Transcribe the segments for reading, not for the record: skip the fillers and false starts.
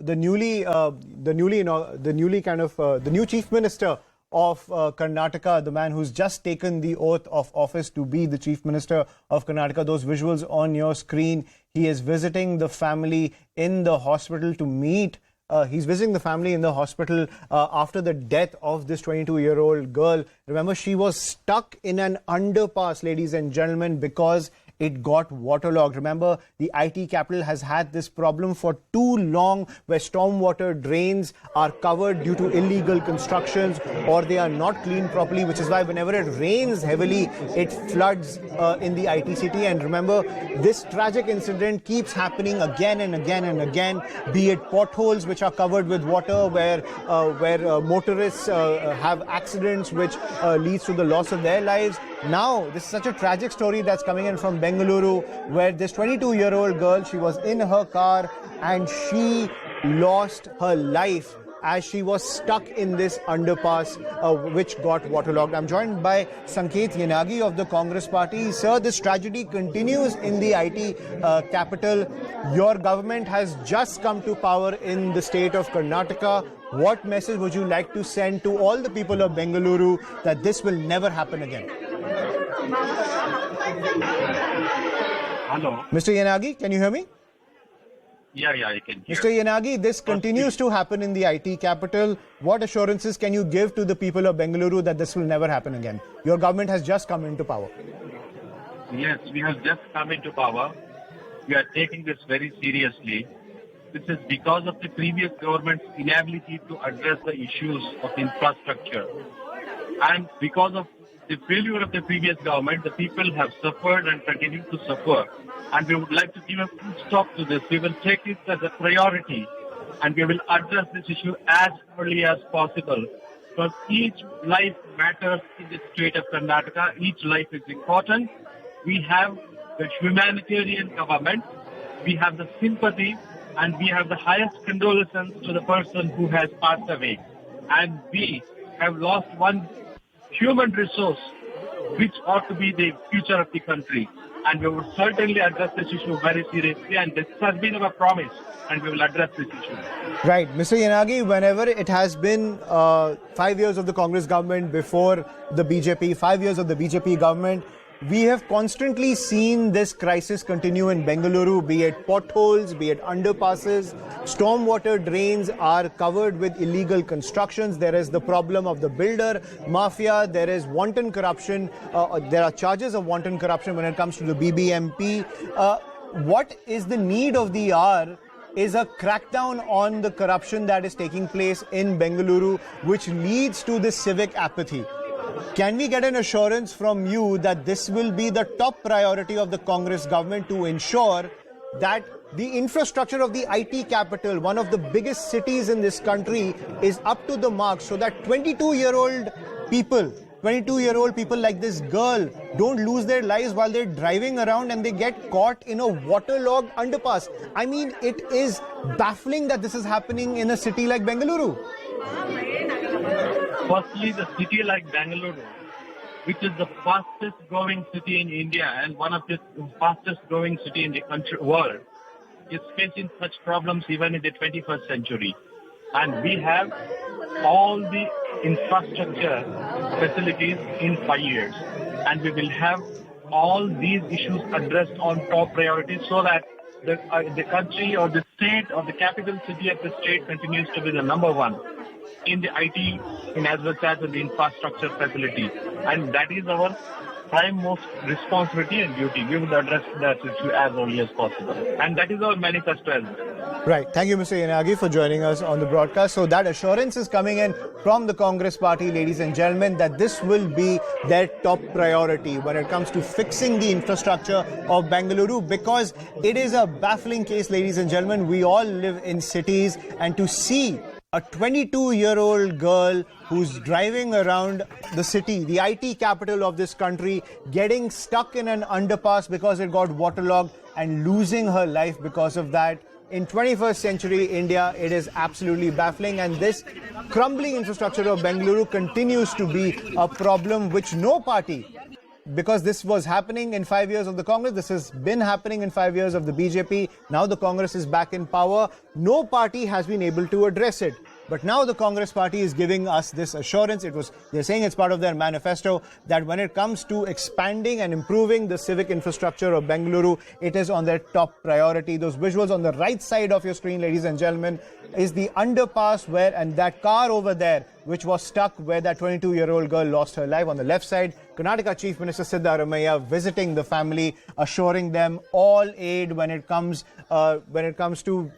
the new chief minister of Karnataka, the man who's just taken the oath of office to be the chief minister of Karnataka. Those visuals on your screen. He is visiting the family in the hospital to meet. He's visiting the family in the hospital after the death of this 22-year-old girl. Remember, she was stuck in an underpass, ladies and gentlemen, because it got waterlogged. Remember, the IT capital has had this problem for too long, where stormwater drains are covered due to illegal constructions or they are not cleaned properly, which is why whenever it rains heavily, it floods in the IT city. And remember, this tragic incident keeps happening again and again and again, be it potholes which are covered with water, where motorists have accidents which leads to the loss of their lives. Now, this is such a tragic story that's coming in from Bengaluru, where this 22-year-old girl, she was in her car and she lost her life as she was stuck in this underpass which got waterlogged. I'm joined by Sanket Yanagi of the Congress Party. Sir, this tragedy continues in the IT capital. Your government has just come to power in the state of Karnataka. What message would you like to send to all the people of Bengaluru that this will never happen again? Hello. Mr. Yanagi, can you hear me? Yeah, I can hear. Mr. Yanagi, this continues to happen in the IT capital. What assurances can you give to the people of Bengaluru that this will never happen again? Your government has just come into power. Yes, we have just come into power. We are taking this very seriously. This is because of the previous government's inability to address the issues of infrastructure. And because of the failure of the previous government, the people have suffered and continue to suffer. And we would like to give a full stop to this. We will take it as a priority and we will address this issue as early as possible. Because each life matters in the state of Karnataka. Each life is important. We have the humanitarian government. We have the sympathy and we have the highest condolences to the person who has passed away. And we have lost one human resource which ought to be the future of the country. And we will certainly address this issue very seriously, and this has been our promise, and we will address this issue. Right. Mr. Yanagi, whenever it has been 5 years of the Congress government before the BJP, 5 years of the BJP government, we have constantly seen this crisis continue in Bengaluru, be it potholes, be it underpasses. Stormwater drains are covered with illegal constructions. There is the problem of the builder mafia. There is wanton corruption. There are charges of wanton corruption when it comes to the BBMP. What is the need of the hour is a crackdown on the corruption that is taking place in Bengaluru, which leads to this civic apathy. Can we get an assurance from you that this will be the top priority of the Congress government to ensure that the infrastructure of the IT capital, one of the biggest cities in this country, is up to the mark so that 22-year-old people like this girl don't lose their lives while they're driving around and they get caught in a waterlogged underpass? I mean, it is baffling that this is happening in a city like Bengaluru. Firstly, the city like Bengaluru, which is the fastest growing city in India and one of the fastest growing city in the world, is facing such problems even in the 21st century. And we have all the infrastructure facilities in 5 years. And we will have all these issues addressed on top priority so that the country or the state or the capital city of the state continues to be the number one in the IT, in as well as in the infrastructure facility. And that is our prime most responsibility and duty. We will address that issue as early as possible. And that is our manifesto as well. Right. Thank you, Mr. Yanagi, for joining us on the broadcast. So that assurance is coming in from the Congress Party, ladies and gentlemen, that this will be their top priority when it comes to fixing the infrastructure of Bengaluru, because it is a baffling case, ladies and gentlemen. We all live in cities, and to see a 22-year-old girl who's driving around the city, the IT capital of this country, getting stuck in an underpass because it got waterlogged and losing her life because of that. In 21st century India, it is absolutely baffling, and this crumbling infrastructure of Bengaluru continues to be a problem which no party because this was happening in 5 years of the Congress. This has been happening in 5 years of the BJP. Now the Congress is back in power. No party has been able to address it. But now the Congress party is giving us this assurance. They're saying it's part of their manifesto that when it comes to expanding and improving the civic infrastructure of Bengaluru, it is on their top priority. Those visuals on the right side of your screen, ladies and gentlemen, is the underpass and that car over there, which was stuck where that 22-year-old girl lost her life. On the left side, Karnataka Chief Minister Siddaramaiah visiting the family, assuring them all aid when it comes to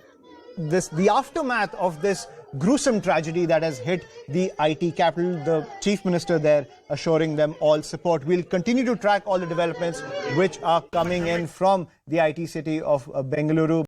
the aftermath of this gruesome tragedy that has hit the IT capital. The Chief Minister there assuring them all support. We'll continue to track all the developments which are coming in from the IT city of Bengaluru.